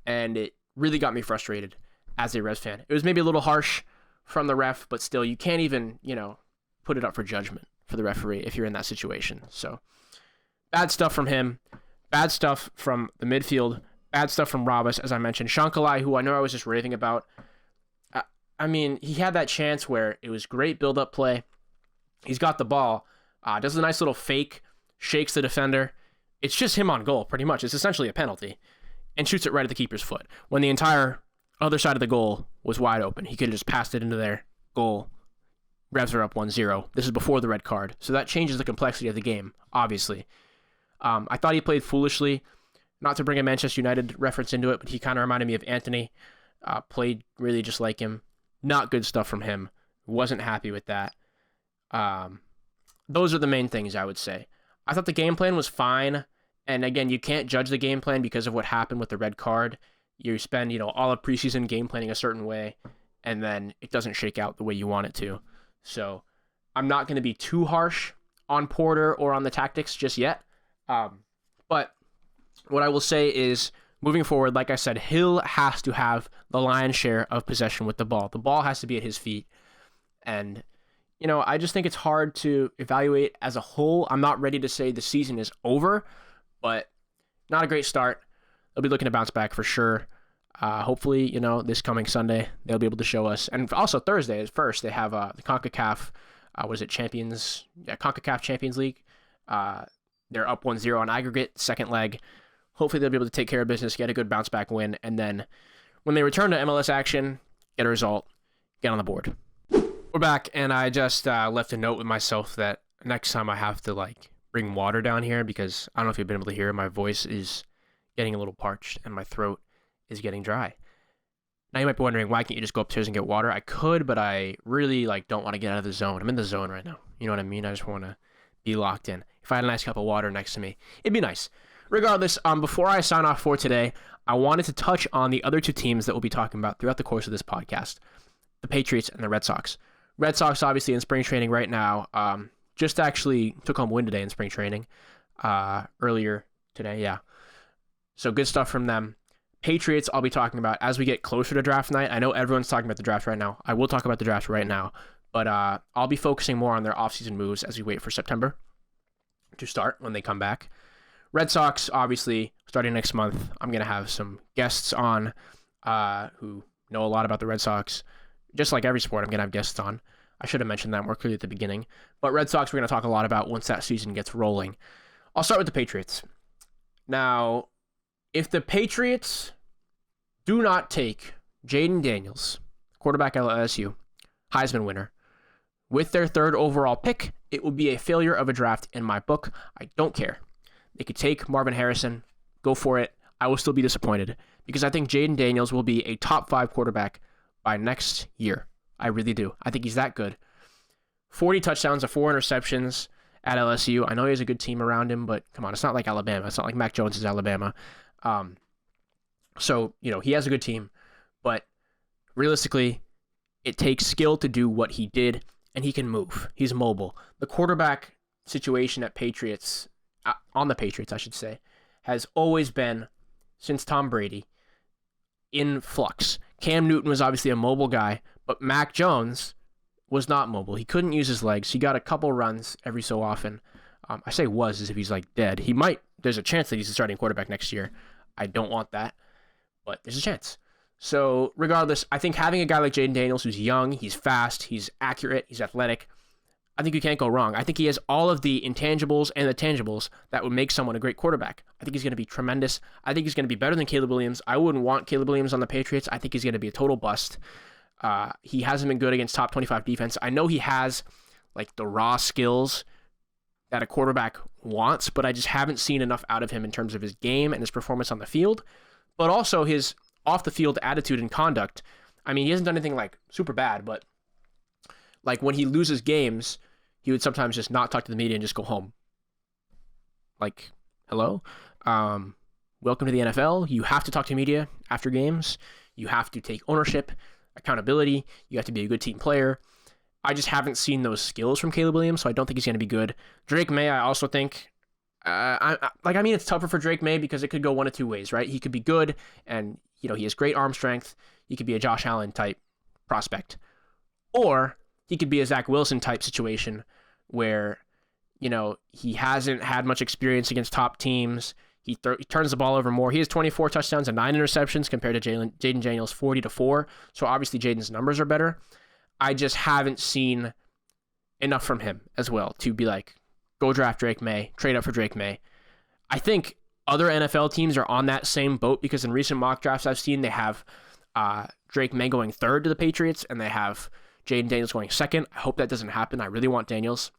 And it really got me frustrated as a Revs fan. It was maybe a little harsh from the ref, but still, you can't even, put it up for judgment for the referee if you're in that situation. So, bad stuff from him. Bad stuff from the midfield. Bad stuff from Robas, as I mentioned. Shankali, who I know I was just raving about. I mean, he had that chance where it was great build-up play. He's got the ball. Does a nice little fake. Shakes the defender. It's just him on goal, pretty much. It's essentially a penalty. And shoots it right at the keeper's foot. When the entire other side of the goal was wide open. He could have just passed it into their goal. Revs are up 1-0. This is before the red card. So that changes the complexity of the game, obviously. I thought he played foolishly. Not to bring a Manchester United reference into it, but he kind of reminded me of Anthony. Played really just like him. Not good stuff from him. Wasn't happy with that. Those are the main things I would say. I thought the game plan was fine, And again, you can't judge the game plan because of what happened with the red card. You spend, all of preseason game planning a certain way, and then it doesn't shake out the way you want it to. So I'm not going to be too harsh on Porter or on the tactics just yet. But what I will say is, moving forward, like I said, Hill has to have the lion's share of possession with the ball. The ball has to be at his feet. And, I just think it's hard to evaluate as a whole. I'm not ready to say the season is over, but not a great start. They'll be looking to bounce back for sure. Hopefully, this coming Sunday, they'll be able to show us. And also Thursday is first. They have the CONCACAF, CONCACAF Champions League. They're up 1-0 on aggregate, second leg. Hopefully they'll be able to take care of business, get a good bounce back win, and then when they return to MLS action, get a result, get on the board. We're back, and I just left a note with myself that next time I have to bring water down here, because I don't know if you've been able to hear, my voice is getting a little parched and my throat is getting dry. Now you might be wondering, why can't you just go upstairs and get water? I could, but I really don't want to get out of the zone. I'm in the zone right now. You know what I mean? I just want to be locked in. If I had a nice cup of water next to me, it'd be nice. Regardless, before I sign off for today, I wanted to touch on the other two teams that we'll be talking about throughout the course of this podcast, the Patriots and the Red Sox. Red Sox obviously in spring training right now, just actually took home win today in spring training, earlier today, yeah. So good stuff from them. Patriots I'll be talking about as we get closer to draft night. I know everyone's talking about the draft right now. I will talk about the draft right now, but I'll be focusing more on their offseason moves as we wait for September to start when they come back. Red Sox, obviously, starting next month, I'm going to have some guests on who know a lot about the Red Sox. Just like every sport, I'm going to have guests on. I should have mentioned that more clearly at the beginning. But Red Sox, we're going to talk a lot about once that season gets rolling. I'll start with the Patriots. Now, if the Patriots do not take Jaden Daniels, quarterback at LSU, Heisman winner, with their third overall pick, it will be a failure of a draft in my book. I don't care. They could take Marvin Harrison, go for it. I will still be disappointed because I think Jaden Daniels will be a top 5 quarterback by next year. I really do. I think he's that good. 40 touchdowns to 4 interceptions at LSU. I know he has a good team around him, but come on, it's not like Alabama. It's not like Mac Jones is Alabama. So, he has a good team, but realistically, it takes skill to do what he did, and he can move. He's mobile. The quarterback situation at on the Patriots, I should say, has always been, since Tom Brady, in flux. Cam Newton was obviously a mobile guy, but Mac Jones was not mobile. He couldn't use his legs. He got a couple runs every so often. I say was as if he's dead. There's a chance that he's a starting quarterback next year. I don't want that, but there's a chance. So regardless, I think having a guy like Jaden Daniels who's young, he's fast, he's accurate, he's athletic, I think you can't go wrong. I think he has all of the intangibles and the tangibles that would make someone a great quarterback. I think he's going to be tremendous. I think he's going to be better than Caleb Williams. I wouldn't want Caleb Williams on the Patriots. I think he's going to be a total bust. He hasn't been good against top 25 defense. I know he has the raw skills that a quarterback wants, but I just haven't seen enough out of him in terms of his game and his performance on the field, but also his off the field attitude and conduct. I mean, he hasn't done anything super bad, but when he loses games, he would sometimes just not talk to the media and just go home. Hello? Welcome to the NFL. You have to talk to media after games. You have to take ownership, accountability. You have to be a good team player. I just haven't seen those skills from Caleb Williams, so I don't think he's going to be good. Drake May, I also think, it's tougher for Drake May because it could go one of two ways, right? He could be good, and, he has great arm strength. He could be a Josh Allen type prospect. Or he could be a Zach Wilson type situation where, he hasn't had much experience against top teams. He turns the ball over more. He has 24 touchdowns and 9 interceptions compared to Jaden Daniels' 40-4. So obviously Jaden's numbers are better. I just haven't seen enough from him as well to be go draft Drake May, trade up for Drake May. I think other NFL teams are on that same boat because in recent mock drafts I've seen, they have Drake May going 3rd to the Patriots and they have Jaden Daniels going 2nd. I hope that doesn't happen. I really want Daniels.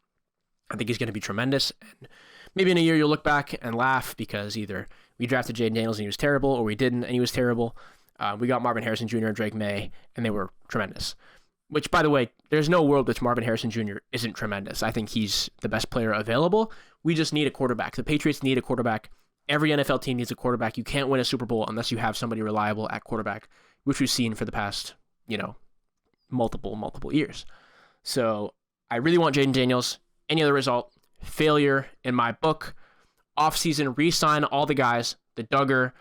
I think he's going to be tremendous. And maybe in a year you'll look back and laugh because either we drafted Jaden Daniels and he was terrible, or we didn't and he was terrible. We got Marvin Harrison Jr. and Drake May, and they were tremendous. Which, by the way, there's no world which Marvin Harrison Jr. isn't tremendous. I think he's the best player available. We just need a quarterback. The Patriots need a quarterback Every NFL team needs a quarterback. You can't win a Super Bowl unless you have somebody reliable at quarterback, which we've seen for the past, multiple years. So I really want Jaden Daniels. Any other result, failure in my book. Offseason, re-sign all the guys, the Duggar,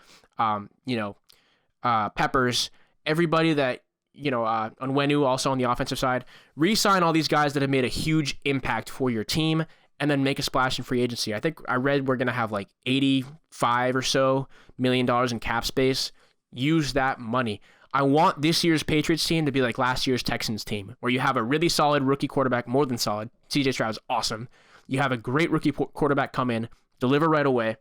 Peppers, everybody that, Onwenu also on the offensive side. Re-sign all these guys that have made a huge impact for your team, and then make a splash in free agency. I think I read we're going to have like $85 or so million in cap space. Use that money. I want this year's Patriots team to be like last year's Texans team, where you have a really solid rookie quarterback, more than solid. CJ Stroud's awesome. You have a great rookie quarterback come in, deliver right away,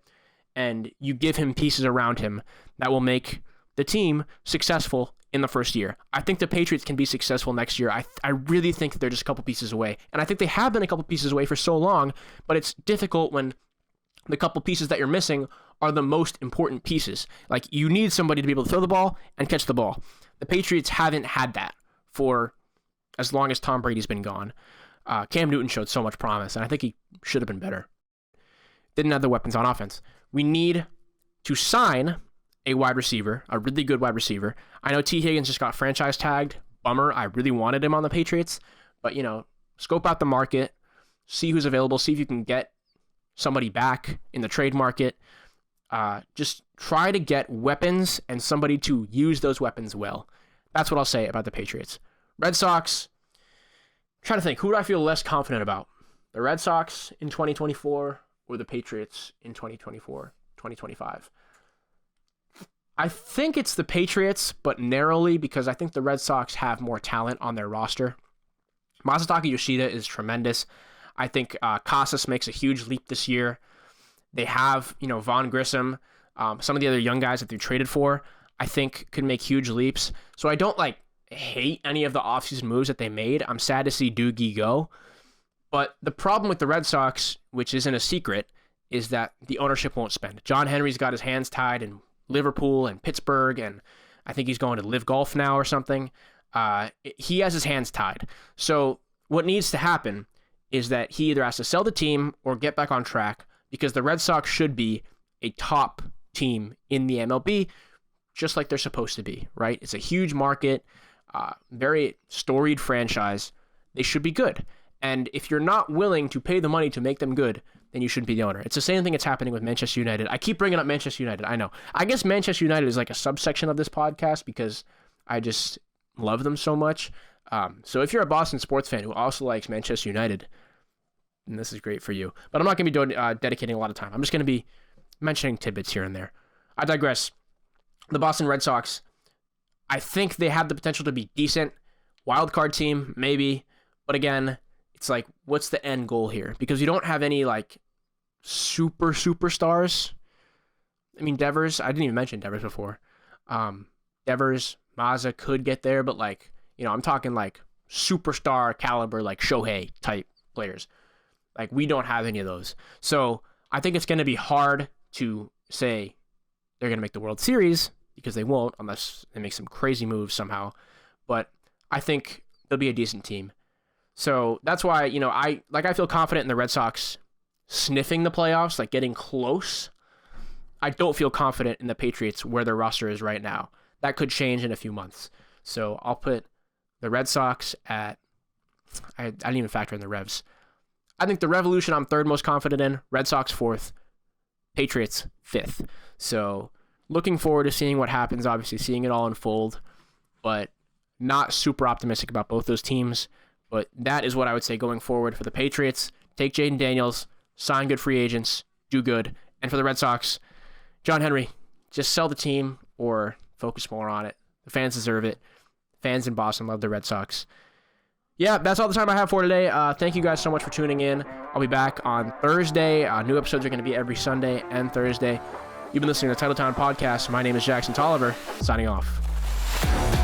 and you give him pieces around him that will make the team successful in the first year. I think the Patriots can be successful next year. I really think that they're just a couple pieces away. And I think they have been a couple pieces away for so long, but it's difficult when the couple pieces that you're missing are the most important pieces. Like, you need somebody to be able to throw the ball and catch the ball. The Patriots haven't had that for as long as Tom Brady's been gone. Cam Newton showed so much promise, and I think he should have been better. Didn't have the weapons on offense. We need to sign a wide receiver, a really good wide receiver. I know T. Higgins just got franchise tagged. Bummer. I really wanted him on the Patriots. But, scope out the market, see who's available, see if you can get somebody back in the trade market. Just try to get weapons and somebody to use those weapons well. That's what I'll say about the Patriots. Red Sox, I'm trying to think, who do I feel less confident about? The Red Sox in 2024 or the Patriots in 2024, 2025? I think it's the Patriots, but narrowly, because I think the Red Sox have more talent on their roster. Masataka Yoshida is tremendous. I think Casas makes a huge leap this year. They have, Von Grissom, some of the other young guys that they traded for, I think could make huge leaps. So I don't hate any of the offseason moves that they made. I'm sad to see Doogie go. But the problem with the Red Sox, which isn't a secret, is that the ownership won't spend. John Henry's got his hands tied in Liverpool and Pittsburgh, and I think he's going to Live Golf now or something. He has his hands tied. So what needs to happen is that he either has to sell the team or get back on track, because the Red Sox should be a top team in the MLB, just like they're supposed to be, right? It's a huge market, very storied franchise. They should be good. And if you're not willing to pay the money to make them good, then you shouldn't be the owner. It's the same thing that's happening with Manchester United. I keep bringing up Manchester United, I know. I guess Manchester United is like a subsection of this podcast because I just love them so much. So if you're a Boston sports fan who also likes Manchester United, then this is great for you. But I'm not going to be dedicating a lot of time. I'm just going to be mentioning tidbits here and there. I digress. The Boston Red Sox, I think they have the potential to be decent. Wild card team, maybe. But again, it's like, what's the end goal here? Because you don't have any superstars. I mean, Devers, I didn't even mention Devers before. Devers, Mazza could get there, but I'm talking superstar caliber, Shohei type players. We don't have any of those. So I think it's going to be hard to say they're going to make the World Series, because they won't unless they make some crazy moves somehow. But I think they'll be a decent team. So that's why, I feel confident in the Red Sox sniffing the playoffs, getting close. I don't feel confident in the Patriots where their roster is right now. That could change in a few months. So I'll put the Red Sox at, I didn't even factor in the Revs. I think the Revolution I'm third most confident in, Red Sox fourth, Patriots fifth. So looking forward to seeing what happens, obviously seeing it all unfold, but not super optimistic about both those teams. But that is what I would say going forward for the Patriots. Take Jaden Daniels, sign good free agents, do good. And for the Red Sox, John Henry, just sell the team or focus more on it. The fans deserve it. Fans in Boston love the Red Sox. Yeah, that's all the time I have for today. Thank you guys so much for tuning in. I'll be back on Thursday. New episodes are going to be every Sunday and Thursday. You've been listening to the Titletown Podcast. My name is Jackson Tolliver, signing off.